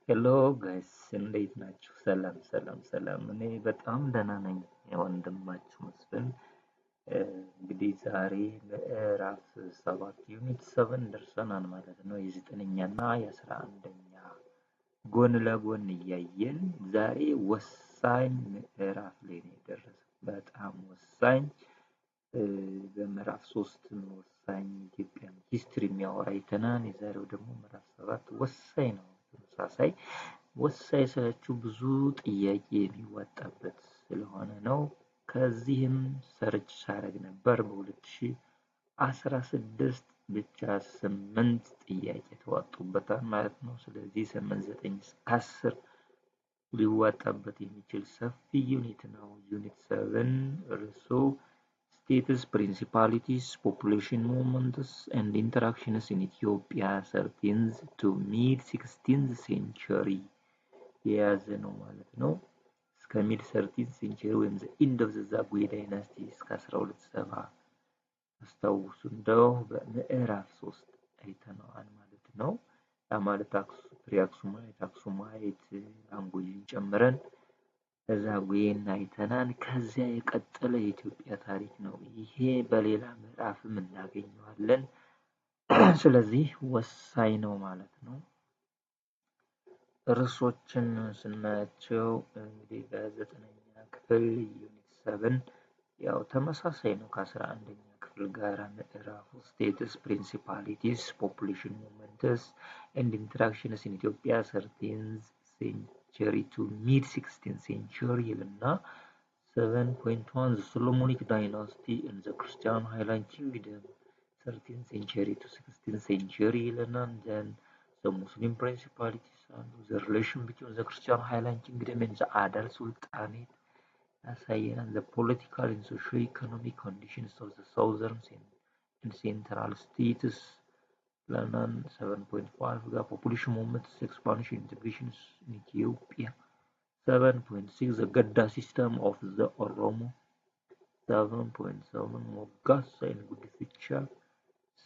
ሄሎ ጋይስ እንዴት ናችሁ? ሰላም ሰላም ሰላም። እኔ በጣም ደህና ነኝ። የወንድማችሁ መስፍን። እንግዲህ ዛሬ ምዕራፍ 7 ዩኒት 7 ደርሰናል ማለት ነው። የዘጠነኛ እና የ11ኛ ጎን ለጎን እያየን ዛሬ ወሳኝ ምዕራፍ ላይ ነው የደረሰው። በጣም ወሳኝ በምዕራፍ 3 ወሳኝ ኢትዮጵያን ሂስትሪ የሚያወራ አይተናል። የዛሬው ደግሞ ምዕራፍ 7 ወሳኝ ነው። ተመሳሳይ ወሳኝ ስላችሁ ብዙ ጥያቄ የሚወጣበት ስለሆነ ነው። ከዚህም ሰርች ሳረግ ነበር በ2016 ብቻ 8 ጥያቄ ተዋጡበታል ማለት ነው። ስለዚህ 8 9 እስከ 10 ሊዋጣበት የሚችል ሰፊ ዩኒት ነው። ዩኒት 7 እርሱ states, principalities, population movements, and interactions in Ethiopia 13th to mid 16th century የያዘ ነው ማለት ነው። እስከ ሚድ 13th century ወይም the end of the ዛጉዌ ዳይናስቲ እስከ 1270 አስታውሱ እንደው በምዕራፍ 3 አይተነዋል ማለት ነው። ያ ማለት ፕሪአክሱማይት፣ አክሱማይት፣ አንጎይን ጨምረን ዛጉዌን አይተናል። ከዚያ የቀጠለ የኢትዮጵያ ታሪክ ነው። ይሄ በሌላ ምዕራፍም እናገኘዋለን። ስለዚህ ወሳኝ ነው ማለት ነው። ርዕሶችን ስናያቸው እንግዲህ በ9ኛ ክፍል ዩኒት 7 ያው ተመሳሳይ ነው ከ11ኛ ክፍል ጋር ምዕራፉ ስቴትስ፣ ፕሪንሲፓሊቲስ፣ ፖፑሌሽን ሞመንትስ ኤንድ ኢንተራክሽንስ ኢን ኢትዮጵያ 13th century to mid 16th century ይልና 7.1 the Solomonic dynasty in the Christian Highland Kingdom 13th century to 16th century ይልና then the Muslim principalities and the relation between the Christian Highland Kingdom and the other sultanate ያሳየናል። the political and socio-economic conditions of the southern and central states ብለናል። 7.5 ጋር population movements, expansion, integrations in Ethiopia 7.6 the Gadda system of the Oromo 7.7 Moggasa and Gudificha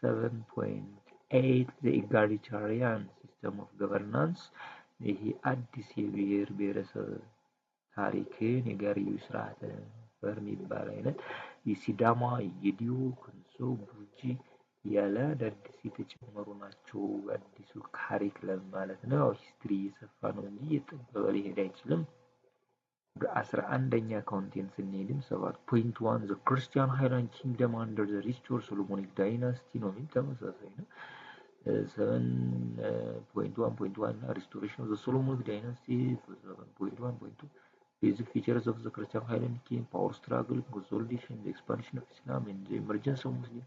7.8 the egalitarian system of governance ይሄ አዲስ የብሔር ብሔረሰብ ታሪክን የጋርዮሽ ስርዓት በሚባል አይነት የሲዳማ፣ የጌዲዮ፣ ኮንሶ፣ ቡርጂ ያለ አዳዲስ የተጨመሩ ናቸው። አዲሱ ካሪክለም ማለት ነው። ሂስትሪ እየሰፋ ነው እንጂ እየጠበበ ሊሄድ አይችልም። በ11ኛ ኮንቴንት ስንሄድም 7.1 the Christian Highland Kingdom under the restored Solomonic dynasty ነው የሚል ተመሳሳይ ነው። 7.1.1 restoration of the Solomonic dynasty 7.1.2 basic features of the Christian Highland King, power struggle, consolidation, the expansion of Islam, and the emergence of Muslim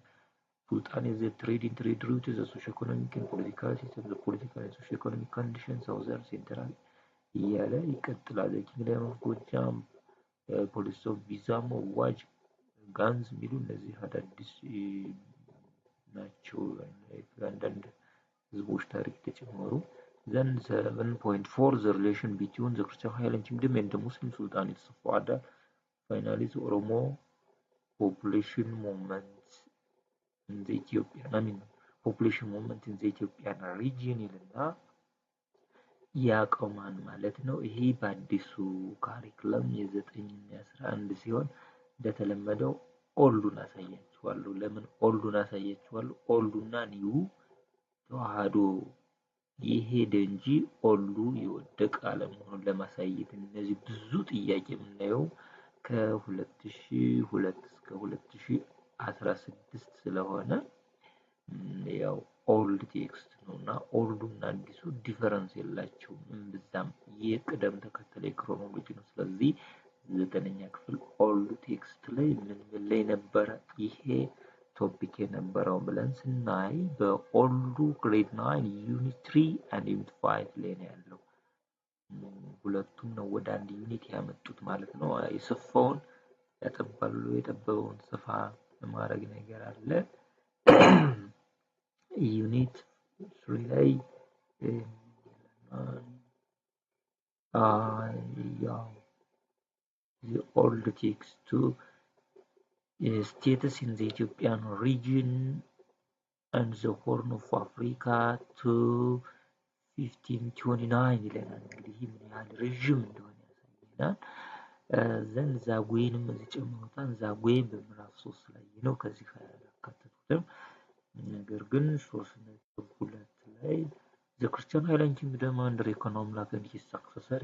Sultanate, the trade routes, the socio-economic and political system, the political and socio-economic conditions, southern central እያለ ይቀጥላል። ኪንግደም ኦፍ ጎጃም፣ ፖሊስ ኦፍ ቢዛሞ፣ ዋጅ፣ ጋንዝ የሚሉ እነዚህ አዳዲስ ናቸው። አንዳንድ ህዝቦች ታሪክ ተጨመሩ። then 7.4 the relation between the Christian Highland Kingdom and the Muslim Sultanates of Wada. Finally the Oromo population movement in the population movement in the Ethiopian region ይልና ያቆማል ማለት ነው። ይሄ በአዲሱ ካሪክለም የ9ኛ 11 ሲሆን እንደተለመደው ኦልዱን አሳያችኋለሁ። ለምን ኦልዱን አሳያችኋለሁ? ኦልዱና ኒው ተዋህዶ የሄደ እንጂ ኦልዱ የወደቀ አለመሆኑን ለማሳየት እነዚህ ብዙ ጥያቄ የምናየው ከ2002 እስከ 2016 ስለሆነ ያው ኦልድ ቴክስት ነውና ኦልዱና አዲሱ ዲፈረንስ የላቸውም። እምብዛም የቅደም ተከተል ክሮኖሎጂ ነው። ስለዚህ 9ኛ ክፍል ኦልድ ቴክስት ላይ ምን ላይ ነበረ ይሄ ቶፒክ የነበረው ብለን ስናይ በኦልዱ ግሬድ 9 ዩኒት 3 and ዩኒት 5 ላይ ነው ያለው። ሁለቱም ነው ወደ አንድ ዩኒት ያመጡት ማለት ነው። የሰፋውን ያጠባሉ፣ የጠበበውን ሰፋ ለማድረግ ነገር አለ። ዩኒት 3 ላይ ያው the old text to status in the Ethiopian region and the Horn of Africa to 1529 ይለናል። እንግዲህ ምን ያህል ረዥም እንደሆነ ያሳየናል። ዘንድ ዛጉዌንም እዚህ ጨምሮታል። ዛጉዌ በምዕራፍ 3 ላይ ነው፣ ከዚህ አላካተቱትም። ነገር ግን 3.2 ላይ the Christian Highland Kingdom under Economlak and his successor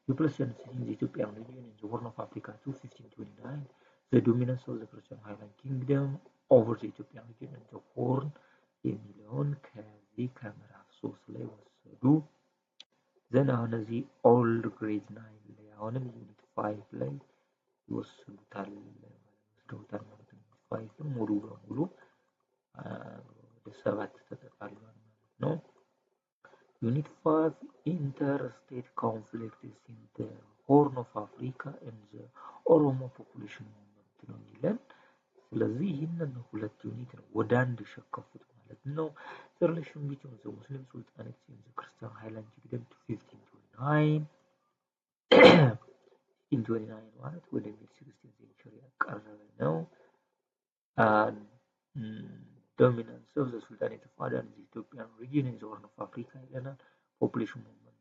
represented in the Ethiopian region in the Horn of Africa to 1529. The dominance of the Christian Highland Kingdom over the Ethiopian region and the Horn የሚለውን ከዚህ ከምዕራፍ 3 ላይ ወሰዱ። ዘን አሁን እዚህ ኦልድ ግሬድ 9 ላይ አሁንም ዩኒት 5 ላይ ይወስዱታል ወስደውታል ማለት ነው። 5 ሙሉ በሙሉ ወደ 7 ተጠቃልሏል ማለት ነው። ዩኒት 5 interstate conflicts in the Horn of Africa and the Oromo population movement ነው የሚለን። ስለዚህ ይህንን ሁለት ዩኒት ነው ወደ አንድ ሸከፉት ማለት ነው። the relation between the Muslim sultanates and the Christian Highland Kingdom to 1529 1529 ማለት ወደ mid-16th century ያቀረበ ነው። dominance of the Sultanate of Aden in the Ethiopian region in the Horn of Africa ይለናል። population movement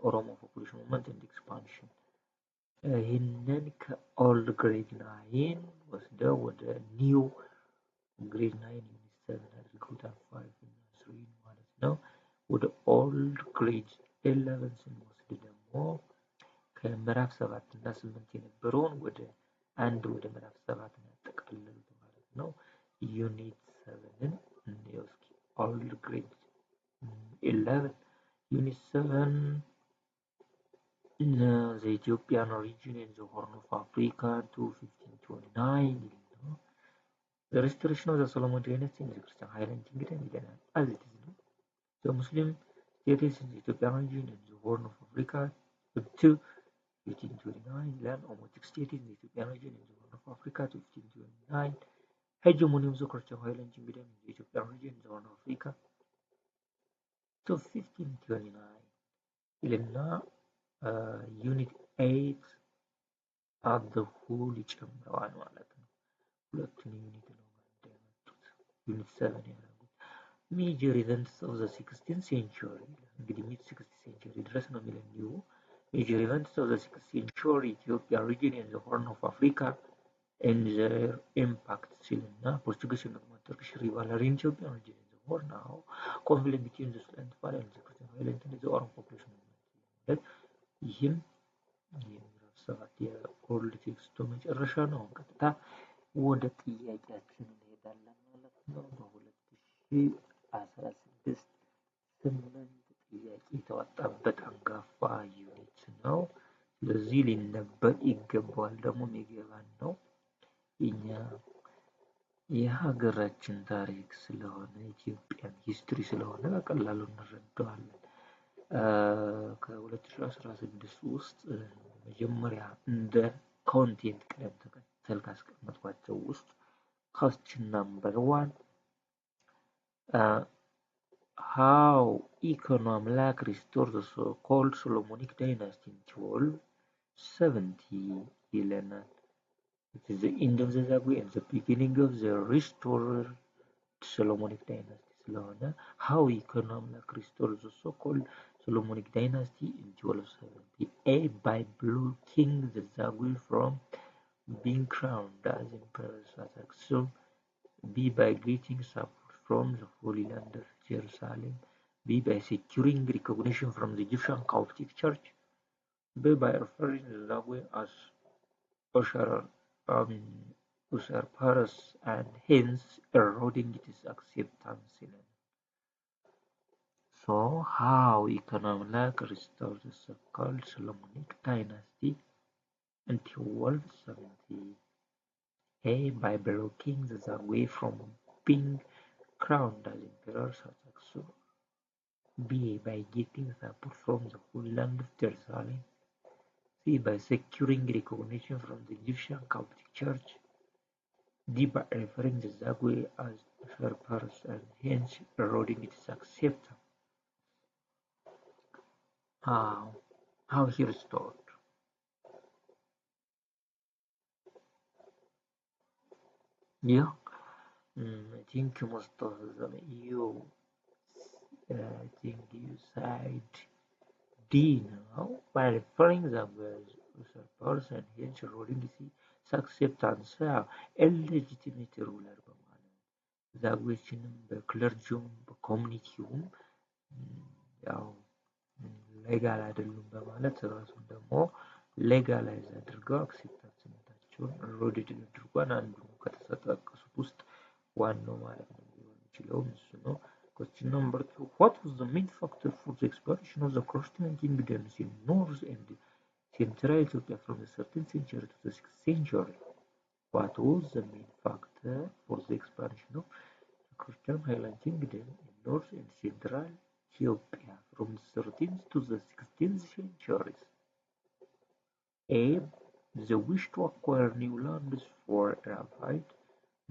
Oromo population movement and expansion ይህንን ከኦልድ ግሬድ 9 ወስደው ወደ ኒው ግሬድ 9 ዩኒት 7 አድርገውታል። 5 እና 3 ማለት ነው። ወደ ኦልድ ግሬድ 11 ስንወስድ ደግሞ ከምዕራፍ 7 እና 8 የነበረውን ወደ ምዕራፍ 7 ነው ያጠቃለሉት ማለት ነው። ዩኒት 7ን እንየው እስኪ። ኦልድ ግሬድ 11 ዩኒት 7 the Ethiopian region in the Horn of Africa to 1529 the restoration of the Solomon dynasty in the Christian Highland Kingdom ይለናል። as it is the Muslim states in the Ethiopian region in the Horn of Africa to 1529 ይላል። Omotic states in the Ethiopian region in the Horn of Africa to 1529 hegemony of the Christian Highland Kingdom in the Ethiopian region in the Horn of Africa to 1529 ይልና ዩኒት 8 at the whole ይጨምረዋል ማለት ነው። ሁለቱን ዩኒት ነው ማለት ያመጡት። ዩኒት 7 ያደረጉት major events of the 16th century እንግዲህ mid 16th century ድረስ ነው የሚለው ኒው major events of the 16th century Ethiopia region in the Horn of Africa and their impact ሲልና Portuguese and Turkish rivalry in Ethiopia region in the Horn now conflict between the Sultanate of Aden and the Christian Highland and the Oromo population movement ይህም የምዕራፍ 7 የኦልድ ቴክስቱ መጨረሻ ነው። ቀጥታ ወደ ጥያቄያችን እንሄዳለን ማለት ነው። በ2016 8 ጥያቄ የተዋጣበት አንጋፋ ዩኒት ነው። ስለዚህ ሊነበብ ይገባዋል፣ ደግሞ የሚገባን ነው። እኛ የሀገራችን ታሪክ ስለሆነ ኢትዮጵያን ሂስትሪ ስለሆነ በቀላሉ እንረዳዋለን። ከ2016 ውስጥ መጀመሪያ እንደ ኮንቴንት ቅደም ተከተል ካስቀመጥኳቸው ውስጥ question number 1 how Economlak restored the so-called Solomonic dynasty in 1270 ይለናል። It is the end of the Zagwe and the beginning of the restored Solomonic dynasty ስለሆነ how Economlak restored the so-called Solomonic dynasty in 1270 A. by blocking the Zagwe from being crowned as emperors at Aksum. B. by getting support from the Holy Land of Jerusalem. B. by securing recognition from the Egyptian Coptic Church. B. by referring the Zagwe as usurpers and hence eroding its acceptance. So, how Economlak restored the so-called Solomonic dynasty in 1270? A. by blocking the Zagwe from being crowned as emperors at Aksum. B. by getting support from the Holy Land of Jerusalem. C. by securing recognition from the Egyptian Coptic Church. D. by referring the Zagwe as usurpers and hence eroding its acceptance. How he restored? Yeah, I think most of them I think you verified D now by referring the usurpers and hence ruling his acceptance illegitimate ruler በማለት ዛጉዌችንም በክለርጂውም በኮሚኒቲውም ያው ሌጋል አይደሉም በማለት ራሱን ደግሞ ሌጋላይዝ አድርገው አክሴፕታንስነታቸውን ሮዲድ አድርጓን አንዱ ከተጠቀሱት ውስጥ ዋናው ማለት ነው ሊሆን ይችላል እሱ ነው። Question number 2. What was the main factor for the expansion of the Christian kingdoms in North and Central Ethiopia from the 13th century to the 6th century? What was the main factor for the expansion of the Christian Highland Kingdom in North and Central Ethiopia from the 13th to the 16th centuries? A. The wish to acquire new lands for rapid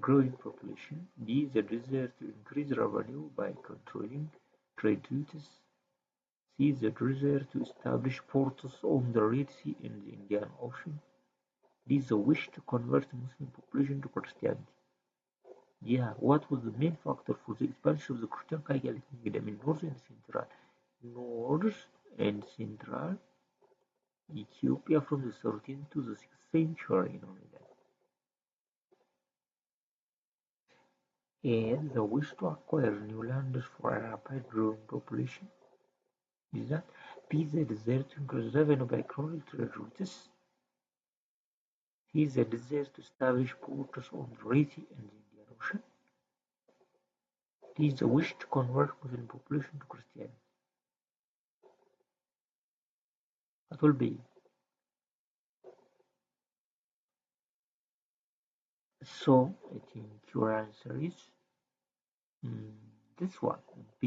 growing population. B. The desire to increase revenue by controlling trade routes. C. The desire to establish ports on the Red Sea and the Indian Ocean. D. The wish to convert Muslim population to Christianity. Yeah, what was the main factor for the expansion of the Christian Catholic Kingdom in North and Central Ethiopia from the 13th to the 6th century? A. The wish to acquire new lands for a rapid growing population. Is that B. The desire to increase revenue by controlling trade routes. C. The desire to establish ports on the Red Sea and the Indian Ocean. D. The wish to convert Muslim population to Christianity. That will be. So I think your answer is this one. B.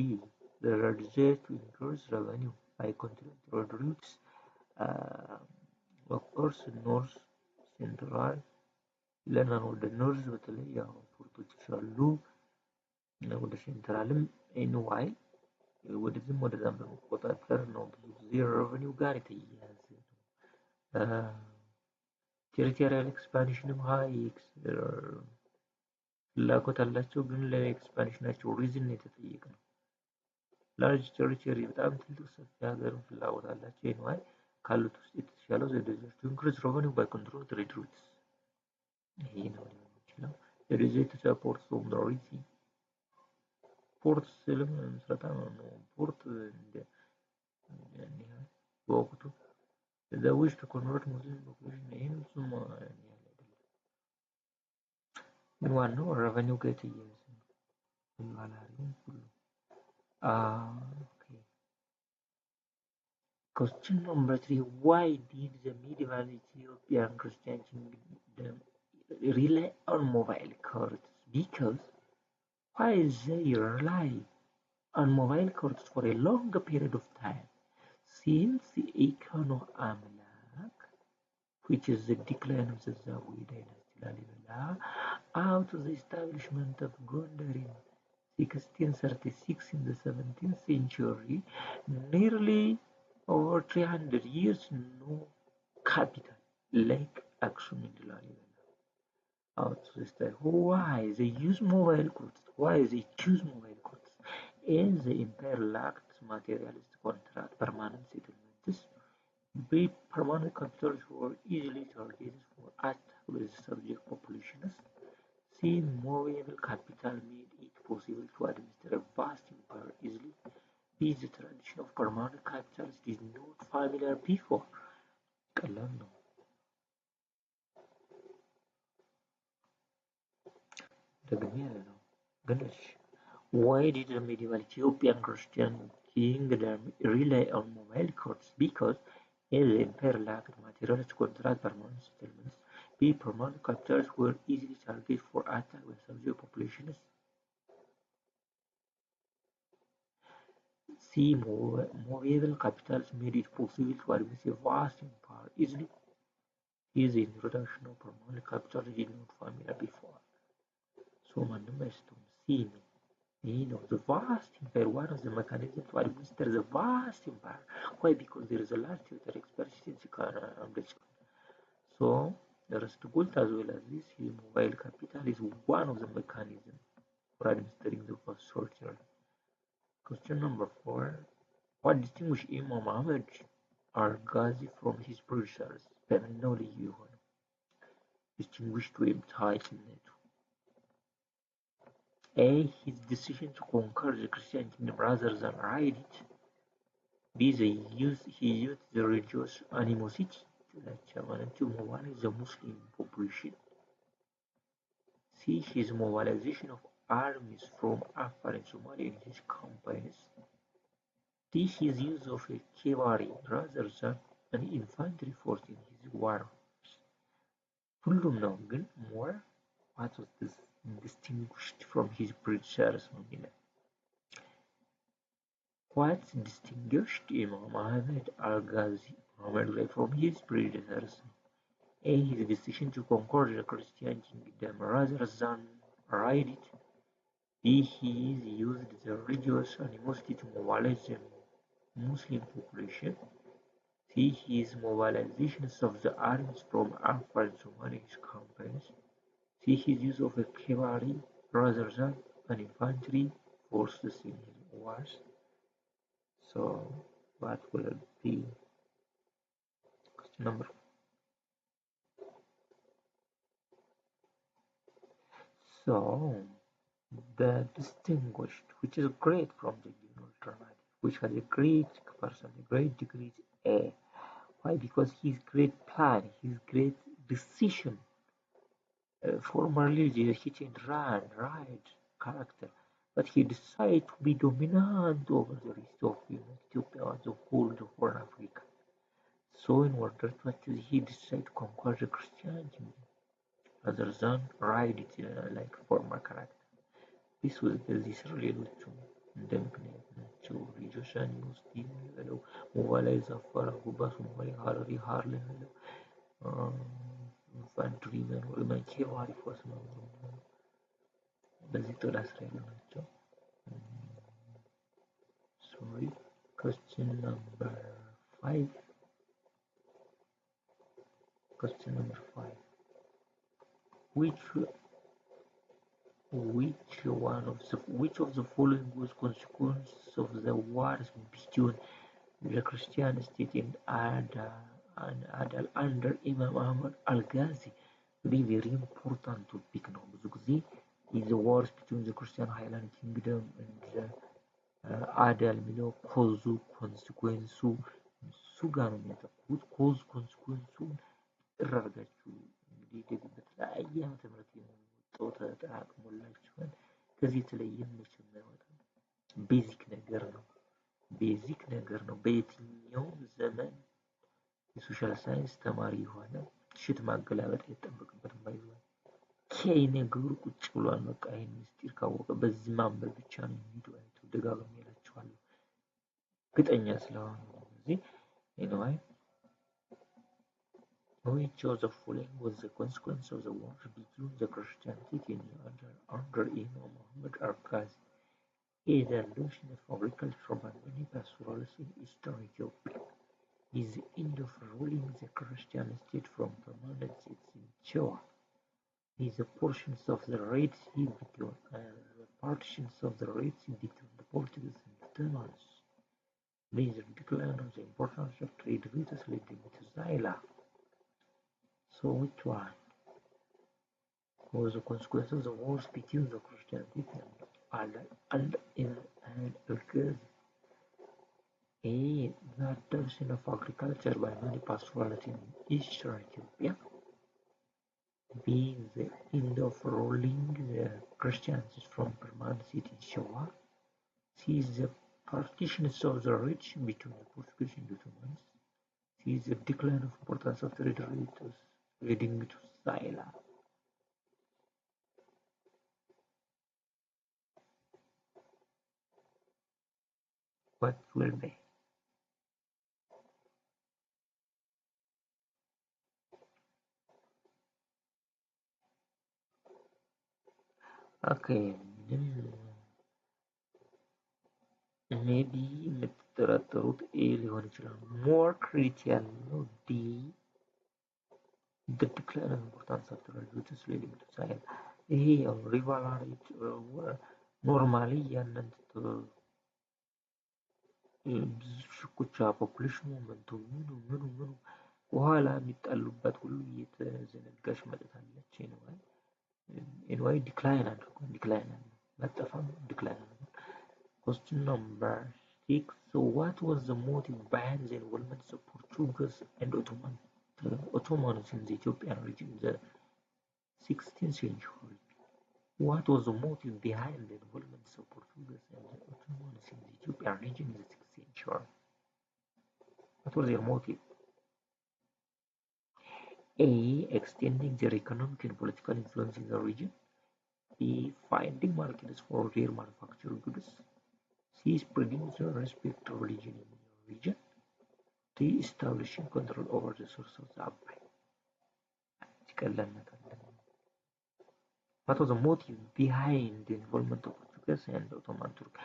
The desire to increase revenue by controlling trade routes. Of course, North Central ይለናል። ወደ ኖርዝ በተለይ ያው ፖርቶች አሉ ወደ ሴንትራልም ኤንዋይ ወደዚህም ወደዛም በመቆጣጠር ነው ብዙ ጊዜ ሬቨኒው ጋር የተያያዘ ነው። ቴሪቶሪያል ኤክስፓንሽንም ሃይ ፍላጎት አላቸው ግን ለኤክስፓንሽናቸው ሪዝን የተጠየቀ ነው። ላርጅ ቴሪቶሪ በጣም ትልቅ ሰፊ ሀገርም ፍላጎት አላቸው ኤንዋይ ካሉት ውስጥ የተሻለው ዘዴዎች to increase revenue by control trade routes ይሄ ነው ሊሆን ይችላል። there is a support from the Red Sea ፖርት ስልም ምስረታ ነው ፖርት እንደ በወቅቱ the wish to convert Muslim population ይሄን እሱም ምን ዋናው revenue ጋር የተያያዘ ነው ባላሪው ሁሉ okay. Question number 3. Why did the medieval Ethiopian Christian kingdom rely on mobile courts? Because why they rely on mobile courts for a longer period of time? Since the Econo Amlak, which is the decline of the Zawi dynasty, Lalibela, out of the establishment of Gondar in 1636 in the 17th century, nearly over 300 years, no capital like Aksum and Lalibela. Out of this time, why they use mobile courts? Why they choose mobile courts? As the empire lacked materialist contract, permanent settlements, big permanent capitals were easily targeted for attack with subject populations. See, movable capital made it possible to administer a vast empire easily. This tradition of permanent capitals is not familiar before. Why did the medieval Ethiopian Christian kingdom rely on mobile courts? Because A. The empire lacked materials to contract permanent settlements. B. Permanent capitals were easily targeted for attack by subject populations. C. Movable capitals made it possible to administer a vast empire easily. D. The introduction of permanent capitals did not familiar before. So my number is C. The vast empire, one of the mechanisms to administer the vast empire. Why? Because there is a large territory expertise. So the rest gold as well as this mobile capital is one of the mechanisms for administering the vast territory. Question number 4. What distinguished Imam Ahmed al-Ghazi from his predecessors? በምንድነው ልዩ የሆነው? Distinguished ወይም ታዋቂነቱ? A. His decision to conquer the Christian kingdom rather than ride it. B. He used the religious animosity to mobilize the Muslim population. C. His mobilization of armies from Afar and Somalia in his campaigns. D. His use of a cavalry rather than an infantry force in his wars. ሁሉም ነው ግን more what was this distinguished from his predecessors ነው የሚለው። What distinguished Imam Ahmed al-Ghazi from his predecessors? A. His decision to conquer the Christian kingdom rather than ride it. B. He used the religious animosity to mobilize the Muslim population. C. His mobilizations of the armies from Afar and Somalia campaigns. C. His use of a cavalry rather than an infantry forces in his wars. So, what will it be? Question number. So, the distinguished, which is great from the given alternative, which has a great person, a great degree, A. Why? Because his great plan, his great decision, formerly the hit and run, ride character, but he decided to be dominant over the rest of Ethiopia and the whole of Horn Africa. So in order to achieve, he decided to conquer the Christianity rather than ride it like former character. This was በዚህ ስር ሌሎቹም እንደ ምክንያት ናቸው። ልጆች animosity የሚለው ሞባላይዝ አፋር ጉባ ሶማሌ ሀረሪ ሀርለ የሚለው ኢንፋንትሪ መኖር cavalry ፎርስ መኖር በዚህ ጥላ ስር ያሉ ናቸው። Sorry. Question number 5. Question number 5. Which of the following was consequence of the wars between the Christian state and Adal under Imam Ahmad al-Ghazi? Very important topic ነው። ብዙ ጊዜ is the wars between the Christian Highland Kingdom and the Adal የሚለው ኮዙ ኮንሲኩዌንሱ እሱ ጋር ነው የሚያተኩሩት። ኮዝ ኮንሲኩዌንሱን እራርጋችሁ እንግዲህ በተለያየ ዓመተ ምህረት የመጣው ተጠራቅሞላችኋል። ከዚህ የተለየ መቼም አይወጣም። ቤዚክ ነገር ነው። በየትኛውም ዘመን የሶሻል ሳይንስ ተማሪ የሆነ ሽት ማገላበጥ አይጠበቅበትም። ባይሆን ኬይ ነገሩ ቁጭ ብሏል። በቃ ይሄን ምስጢር ካወቀ በዚህ ማንበብ ብቻ ነው የሚሄደው። ደጋግሜ እላችኋለሁ ግጠኛ ስለሆነ ስለዚህ anyway which of the following was the consequence of the war between the Christianity under Imam Muhammad al-Ghazi? A. The illusion of agriculture by many pastoralists in eastern Ethiopia. Is the end of ruling the Christian state from permanent seats in Chewa. Is the portions of the Red Sea between the partitions of the Red Sea between the Portuguese and the Ottomans. These are decline of the importance of trade routes leading to Zaila. So which one was the consequence of the wars between the Christianity and al-Ghazi? A. The adoption of agriculture by many pastoralists in eastern Ethiopia. B. The end of ruling the Christians from permanency in Showa. C. The partitions of the rich between the Portuguese and Ottomans. C. The decline of importance of trade routes leading to Zaila. What will be? Okay, maybe የምትጠራጠሩት ኤ ሊሆን ይችላል። ሞር ክሬዲት ያለው ዲ the decline of importance of trade routes leading to Zaila። ይሄ ያው ሪቫላሪት ኖርማሊ ያንን ብዙ ሽኩቻ ፖፑሌሽን ሞመንቱ ምኑ በኋላ የሚጣሉበት ሁሉ እየተዘነጋች መጥታለች። ኤንዋይ ዲክላይን አድርጓል። ዲክላይን መጠፋም ዲክላይን አድርጓል። Question number 6. So what was the motive behind the involvement of Portuguese and Ottomans in the Ethiopian region in the 16th century? What was the motive behind the involvement of Portuguese and Ottomans in the Ethiopian region in the 16th century? What was their motive? A. Extending their economic and political influence in the region. B. Finding markets for their manufactured goods. C. Spreading their respective religion in the region. D. Establishing control over the source of the Abai. What was the motive behind the involvement of Portuguese and Ottoman Turk?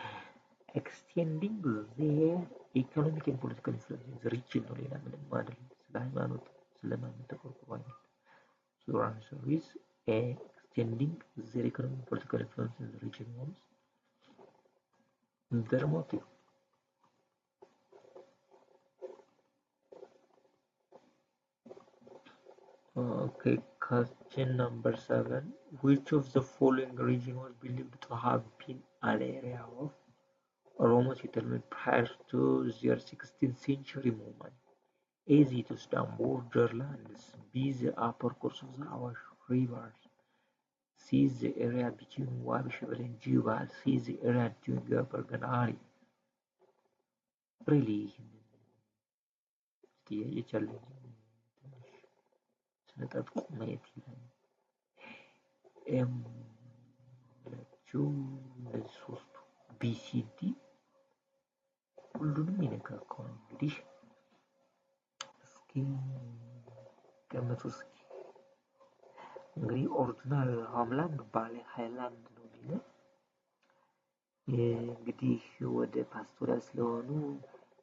Extending their economic and political influence in the region. So your answer is A. Extending their economic and political influence in the region was their motive. Okay, question number 7. Which of the following region was believed to have been an area of Oromo settlement prior to their 16th century movement? A. The Tuscan borderlands. B. The upper course of the Awash rivers. C. The area between Wabi Shebel and Jubal. C. The area between Gaberg and Ari. Really, ጥያቄ ቻለኝ ስነጠጥቁ ማየት ይላል። ኤም ላችሁ እነዚህ ሶስቱ ቢሲዲ ሁሉንም ይነካካው ነው። እንግዲህ እስኪ ገምቱ። እስኪ እንግዲህ ኦሪጂናል ሆምላንድ ባሌ ሃይላንድ ነው የሚለው። እንግዲህ ወደ ፓስቶሪያል ስለሆኑ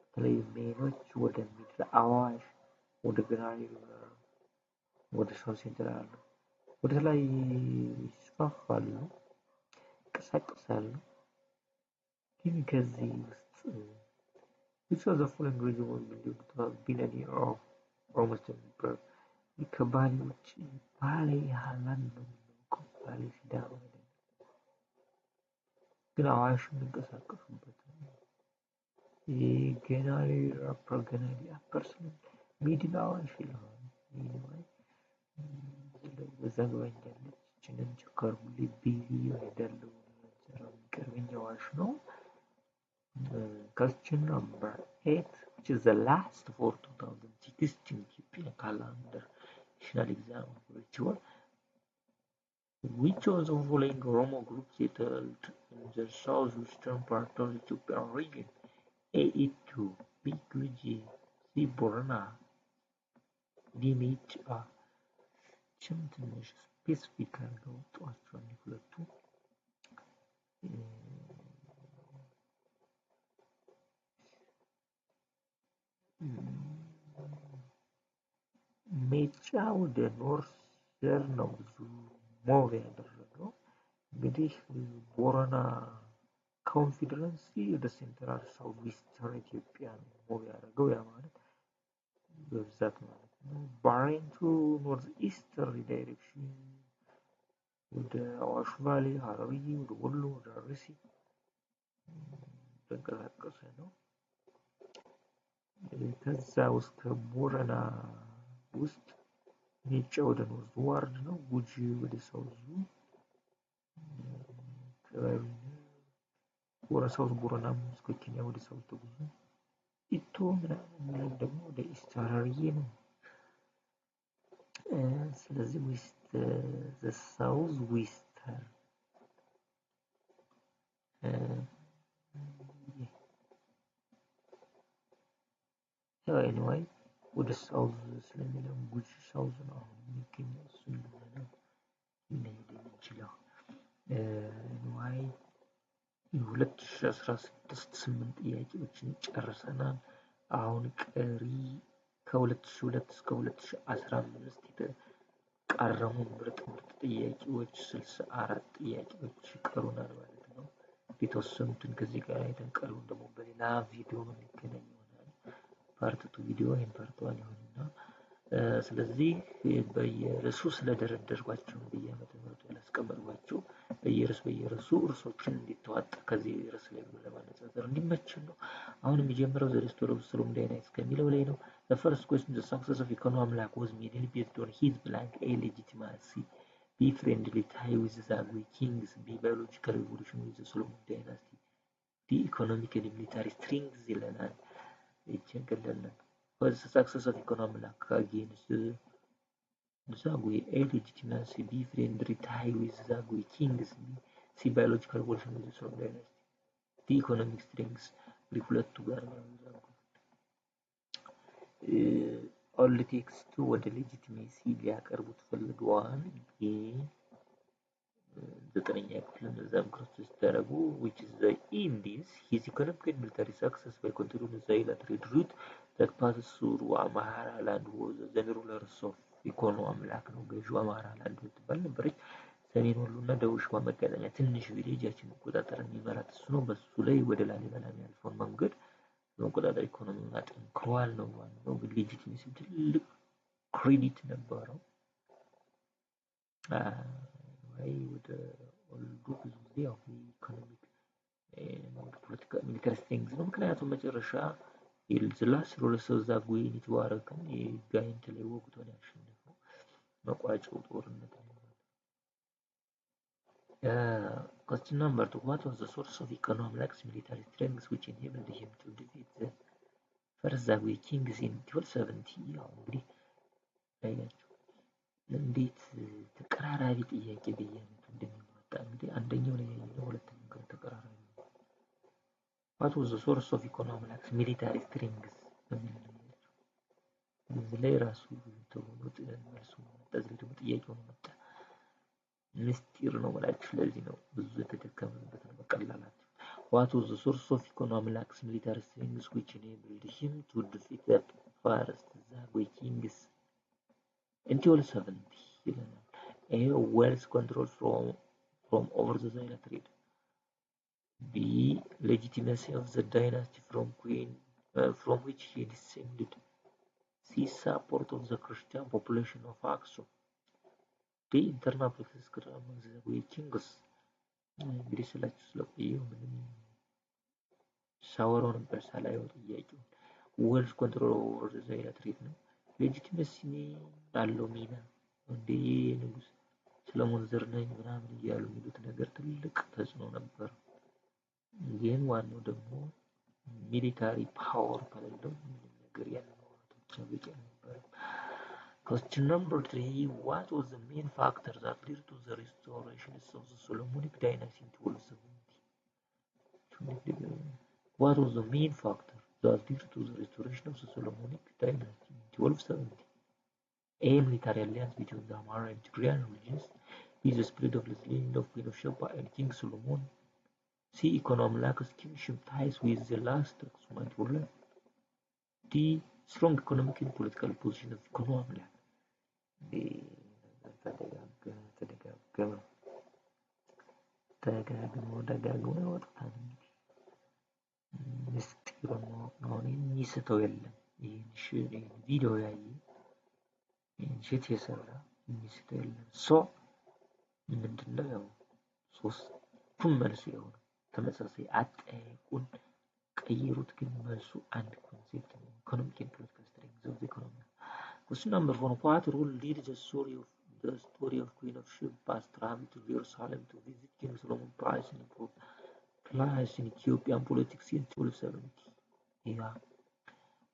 በተለይ ሜኖች ወደ ምድረ አዋሽ ወደ ግራሪ ወደ ሳውዝ ሴንትራል ወደ ላይ ይስፋፋሉ፣ ይንቀሳቀሳሉ። ግን ከዚህ ውስጥ which of the following region was believed to have been an area of Oromo settlement? ከባሌ ውጭ ባሌ ሃይላንድ ነው የሚለው ባሌ ሲዳማ ግን አዋሽ የሚንቀሳቀሱበት ገናሌ አፐር ገናሌ አፐር ሚድል አዋሽ ይለዋል። በዛ ግባኛለች ችንን ቸከርቡሌ ቢዚ ሄዳለው የሚቀርበኝ አዋሽ ነው። Question number 8, which is the last for 2016 Ethiopian calendar national exam ritual. Which of the following Oromo groups settled in the southwestern part of the Ethiopian region? A. Itu, B. Guji, C. Borana, D. Mecha. ችም ትንሽ ስፔሲፊክ አድርገው ወጧቸዋል ሁለቱ። ሜጫ ወደ ኖርዘር ነው ብዙ ሞቭ ያደረገው። እንግዲህ ቦረና ኮንፊደረንሲ ወደ ሴንትራል ሳውዝ ዌስተርን ኢትዮጵያ ነው ሞቭ ያደረገው። ያ ማለት በብዛት ማለት ነው። ባሬንቱ ኖርዝ ኢስተርን ዳይሬክሽን ወደ አዋሽ ቫሊ፣ ሀረርጌ፣ ወደ ወሎ፣ ወደ አርሲ ተንቀሳቀሰ ነው። ከዛ ውስጥ ከቦረና ውስጥ ሜጫ ወደ ኖርዝ ዋርድ ነው፣ ጉጂ ወደ ሳውዝ ሳውዝ ቦረና እስከ ኬንያ ወደ ሳውዝ ተጉዞ ኢቶ ምናምን ደግሞ ወደ ኢስት ሀረርጌ ነው። ስለዚህ ዌስት ዘ ሳውዝ ዌስተርን ኤኒዌይ ወደ ሳውዝ ስለሚለው ጉጂ ሳውዝ ነው አሁን የሚገኘው። እሱ እንደሆነ ልንሄድ የምንችለው ኤኒዌይ የ2016 8 ጥያቄዎችን ጨርሰናል። አሁን ቀሪ ከ2002 እስከ 2015 የተቃረሙ ምርጥ ጥያቄዎች 64 ጥያቄዎች ይቀሩናል ማለት ነው። የተወሰኑትን ከዚህ ጋር አይተን ቀሪውን ደግሞ በሌላ ቪዲዮ የምንገናኝ ይሆናል። ፓርት 2 ቪዲዮ ወይም ፓርት 1 ይሆንና ስለዚህ በየርዕሱ ስለደረደርኳቸው በየዓመተ ምህረቱ ያላስቀመጥኳቸው በየርዕሱ ርዕሶችን እንዲተዋጣ ከዚህ ርዕስ ላይ ለማነጻጸር እንዲመችን ነው። አሁን የሚጀምረው ዘ ሪስቶር ኦፍ ስትሮንግ ዳይናስቲ ከሚለው ላይ ነው። The first question, the success of Econo Amlak was mainly based on his blank A legitimacy, B friendly tie with the Zagwe kings, B biological evolution with the Solomon dynasty, D economic and military strings ይለናል። ይቸገለናል። Was the success of Econo Amlak against the Zagwe A legitimacy, B friendly tie with the Zagwe kings, C biological evolution with the Solomon dynasty, D economic strings ሁለቱ ጋር ነው። ኦል ቴክስቱ ወደ ሌጂቲሜሲ ሊያቀርቡት ፈልገዋል። ዘጠነኛ ክፍል እነዛም ክርስቶስ ሲደረጉ which is the end is his economic and military success by continuing the Zaila trade route that passes through Amhara land was the rulers of Econo Amlak ነው። ገዢው አማራ ላንድ ትባል ነበረች። ሰሜን ወሎና ደቡብ ሸዋ መጋጠሚያ ትንሽ ቪሌጃችን መቆጣጠር የሚመራት እሱ ነው። በሱ ላይ ወደ ላሊበላ የሚያልፈውን መንገድ መቆጣጠር ኢኮኖሚውን አጠንክሯል ነው ዋናው። ግን ሌጂቲሜሲ ትልቅ ክሬዲት ነበረው። ወይ ወደ ኦልዱ ብዙ ጊዜ ያው ኢኮኖሚክ ፖለቲካ ሚሊተሪ ስትሪንግስ ነው። ምክንያቱም መጨረሻ የልዝላስ ሮለስ ዛጉዌ የተባረከን የጋይንት ላይ ወቅቶ ነው ያሸነፈው። መቋጫው ጦርነት ነው። Question number 2. What was the source of Econo Amlak's military strength which enabled him to defeat the first Zagwe kings in 1270? ያው እንግዲህ ታያችሁ እንዴት ተቀራራቢ ጥያቄ በየዓመቱ እንደሚወጣ እንግዲህ አንደኛው ላይ ያየነው ሁለተኛው ጋር ተቀራራቢ ነው። What was the source of Econo Amlak's military strength? እዚህ ላይ ራሱ ተብሎ መልሱ መጣ። እዚህ ደግሞ ጥያቄው መጣ። ምስጢር ነው ማለት ለዚህ ነው ብዙ የተደከመበት ነው መቀላላት። What was the source of Econo Amlak's military strength which enabled him to defeat the first Zagwe kings in 1270 ይለናል። A wealth control from over the Zaila trade, B legitimacy of the dynasty from which he descended, C support of the Christian population of Aksum, D internal politics among the Zagwe kings። እንግዲህ ስለቆየው ምንም ሳወራው ነበር ሳላየው ጥያቄው ዌልዝ ኮንትሮል ኦቨር ዘ ዛይላ ትሬድ ነው። ሌጂቲሜሲ አለው ሚና እንደ ንጉስ ሰለሞን ዘር ነኝ ምናምን እያሉ የሚሉት ነገር ትልቅ ተጽዕኖ ነበር። ግን ዋናው ደግሞ ሚሊታሪ ፓወር ከሌለው ምንም ነገር ያለው ብቻ በቂ ነበር። Question number 3. What was the main factor that led to the restoration of the Solomonic dynasty in 1270? What was the main factor that led to the restoration of the Solomonic dynasty in 1270? A. Military alliance between the Amhara and Tigrayan regions. B. The spread of the land of Queen of Sheba and King Solomon. C. Econo Amlak's kingship ties with the last Aksumite ruler. D. Strong economic and political position of Econo Amlak. ደጋግሞ ያወጣታል። ምስጢሩ ነው የሚስተው የለም። ይህን ቪዲዮ ያየ ይህን ሽት የሰራ የሚስተው የለም። ሶ ምንድነው ያው ሶስቱም መልሱ ያው ነው። ተመሳሳይ አጠያየቁን ቀይሩት፣ ግን መልሱ አንድ ኮንሴፕት ነው። ኢኮኖሚክ ኤንድ ፖለቲካል ስትሬንግዝ ኦፍ ዘ ኢኮኖሚ። Question number 4. What role did the story of Queen of Sheba travel to Jerusalem to visit King Solomon plays in Ethiopian politics in 1270? Yeah.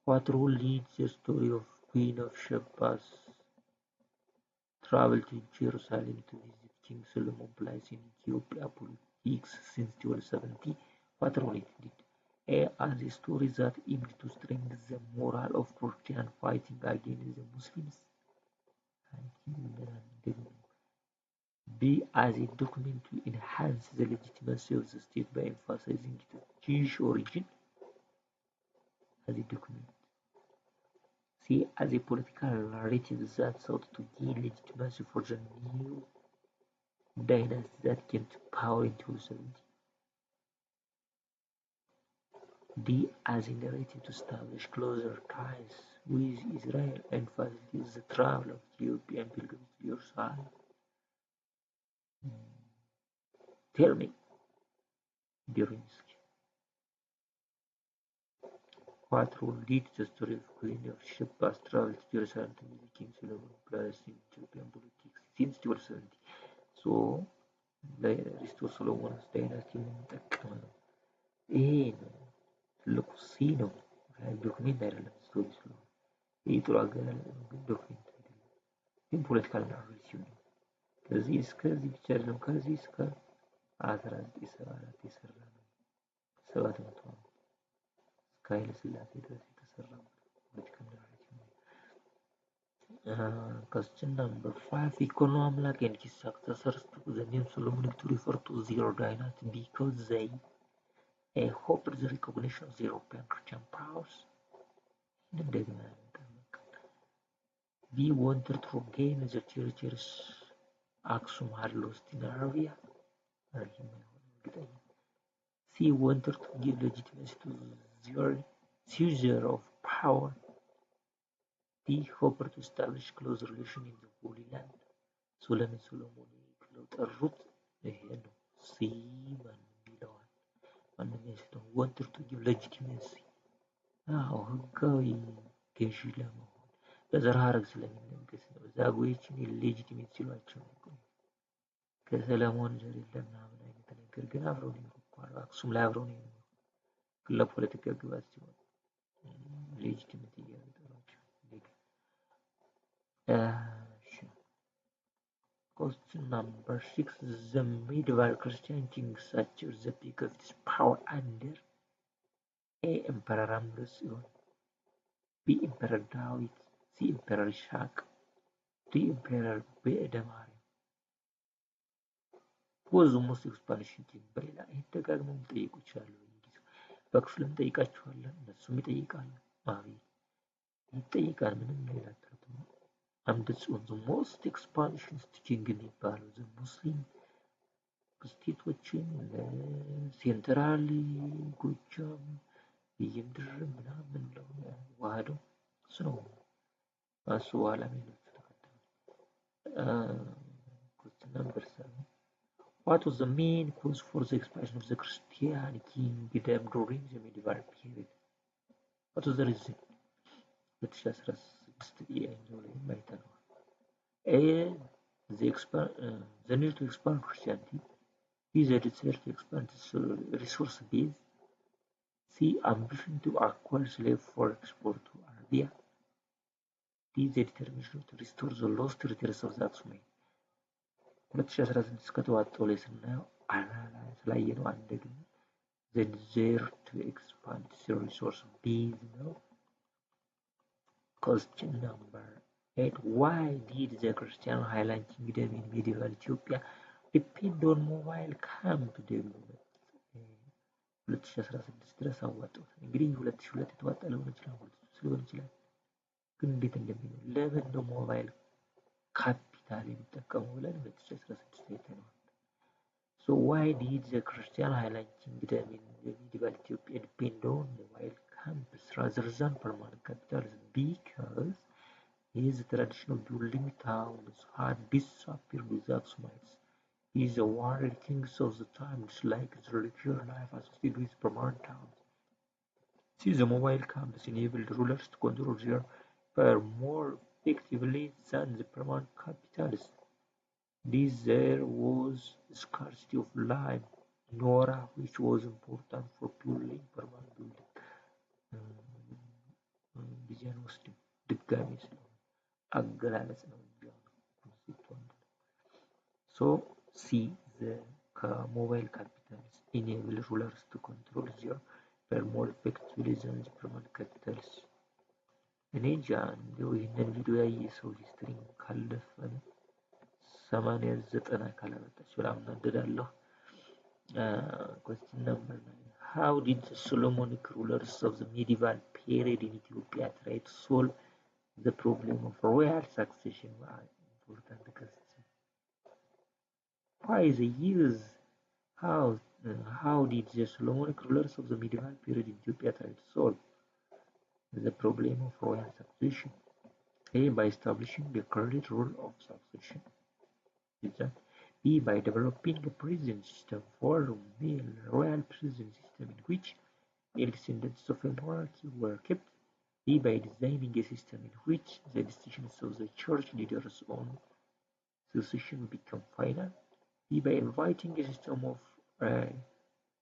What role did the story of Queen of Sheba's travel to Jerusalem to visit King Solomon plays in Ethiopian politics since 1270? What role it did? A. As a story that aimed to strengthen the morale of Christians fighting against the Muslims. B. As a document to enhance the legitimacy of the state by emphasizing its Jewish origin. As a document. C. As a political narrative that sought to gain legitimacy for the new dynasty that came to power in 1270. D. As a narrative to establish closer ties with Israel and facilitate the travel of Ethiopian pilgrims to your side. Tell me, Durinsky, what role did the story of Queen of Sheba travel to Jerusalem to meet King Solomon plays in Ethiopian politics since 1270? So, ሪስቶር ሶሎሞንስ ዳይናስቲ የምንጠቀመው ነው። ይሄ ነው ትልቁ ሲ ነው። ዶክሜንት አይደለም ስቶሪ ስለሆነ ይህ ጥሩ አገላለጽ ነው፣ ግን ዶክሜንት አይደለም። ግን ፖለቲካል ናሬቲቭ ነው። ከዚህ እስከዚህ ብቻ አይደለም፣ ከዚህ እስከ 1974 የሰራ ነው። 700 ዓመት እስከ ኃይለ ሥላሴ ድረስ የተሰራ ፖለቲካል ናሬቲቭ ነው። Question number 5. Ikono Amlak and his successors took the name Solomonic to refer to their dynasty because they hoped the recognition of the European Christian powers. We wanted to regain the territories Aksum had lost in Arabia. C. Wanted to give legitimacy to their seizure of power. D. Hoped to establish close relation in the Holy Land. Solomon ብለው ጠሩት። ይሄ ነው ሲ ማንም ይለዋል። ማንም ያስለው wanted to give legitimacy ህጋዊ ገዢ ለመሆን በዘር ሐረግ ስለሚነገስ ነው። ዛጉዌዎችን ሌጂቲሜት ሲሏቸው ከሰለሞን ዘር የለም ምናምን አይነት ነገር ግን አብረው ነው የሚኖሩ። አክሱም ላይ አብረው ነው የሚኖሩ። ግን ለፖለቲካ ግባት ሲሆን ሌጂቲሜት እያሉ ጠሯቸው። Question number 6. The medieval Christian kings achieved the peak of its power under A. Emperor Ambrosius, B. Emperor David, C. Emperor Ishaq, D. Emperor በእደማርያም was the most expansion king። በሌላ ይሄን ደጋግመው ጠይቁ ይችላሉ። በክፍልም ጠይቃችኋለን፣ እነሱም ይጠይቃሉ። አቤት ይጠይቃል። ምንም ሌላ ትርጉም አምደጽዮን the most expansionist king የሚባለው the ሙስሊም ስቴቶችን ሴንትራል ጎጃም የምድር ምናምን ብለው ዋህደው እሱ ነው። እሱ በኋላ ሌሎቹ ተከተሉ። Question number 7. What was the main cause for the expansion of the Christian kingdom during the medieval period? What was the reason? 2016 ያኛው ላይ አይተነዋል። A. The need to expand Christianity. B. The desire to expand its resource base. C. Ambition to acquire slave for export to Arabia. D. The determination to restore the lost territories of the Aksumite. 2016 ከተዋጣው ላይ ስናየው ስላየነው አንድ ደግሞ the desire to expand its resource base ነው። Question number 8. Why did the Christian Highland Kingdom in medieval Ethiopia depend on mobile camp development? 2016 ድረስ አዋጣው። እንግዲህ 2002 የተዋጣ ሊሆን ይችላል፣ ግን እንዴት እንደሚሆን ለምን ነው ሞባይል ካፒታል የሚጠቀመው ብለን 2016 አይተነዋል። So why did the Christian Highland Kingdom in medieval Ethiopia depend on mobile camps rather than permanent capitals? Because his tradition of building towns had disappeared with the Aksumites. These warrior kings of the time disliked the religious life associated with permanent towns. See, the mobile camps enabled rulers to control their power more effectively than the permanent capitals. There was scarcity of lime in Nora, which was important for building permanent building. ጊዜን ወስድ ድጋሚ ስለሆነ አገላለጽ ነው ኮንሴፕቱ። So C. The mobile capitals enable rulers to control their power more effectively than the permanent capitals. እኔ እንጃ እንደው ይህንን ቪዲዮ ያየ ሰው ሂስትሪ ካለፈ 80-90 ካላመጣች በጣም እናደዳለሁ። Question number 9. How did the Solomonic rulers of the medieval period in Ethiopia try to solve the problem of royal succession? Important question. Why they use how How did the Solomonic rulers of the medieval period in Ethiopia try to solve the problem of royal succession? A. By establishing a clear rule of succession. B. By developing a prison system for male royal prison system in which the descendants of a monarchy were kept. B. By designing a system in which the decisions of the church leaders on succession become final. B. By inviting a system of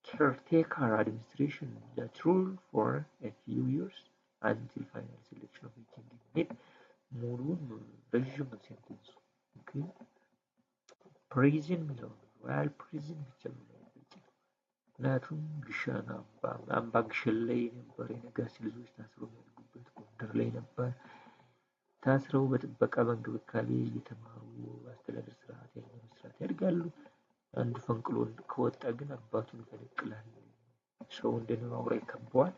caretaker administration that rule for a few years until final selection of a king is made. ሙሉውን ረዥም ሴንቴንሱ ፕሪዝን የሚለው ሮያል ፕሪዝን ብቻ ምክንያቱም ግሸን አምባ ግሸን ላይ ነበር የነጋሲ ልጆች ታስረው የሚያድጉበት ጎንደር ላይ ነበር ታስረው በጥበቃ በእንክብካቤ እየተማሩ አስተዳደር ስርዓት የሃይማኖት ስርዓት ያድጋሉ አንድ ፈንቅሎ ከወጣ ግን አባቱን ይፈነቅላል ሰው እንደነው አውራ ይከበዋል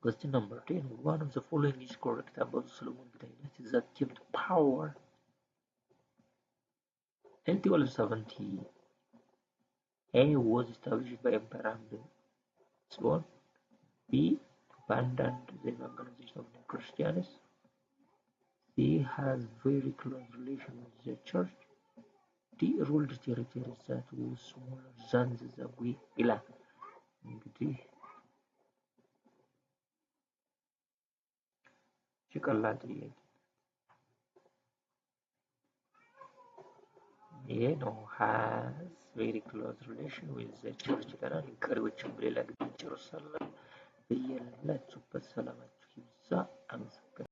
Question number 10. One of the following is correct about Solomon dynasty that kept power in 1270. A was established by Emperor Amon. B abandoned the evangelization of the Christians. C has very close relation with the church. D ruled territories that was smaller than the Zagwe ይላል እንግዲህ ቀላል ጥያቄ ይሄ ነው has very close relation with the church ይላል ቀሪዎችን በሌላ ጊዜ እንጨርሳለን በያላችሁበት ሰላማችሁ ይብዛ አመሰግናለሁ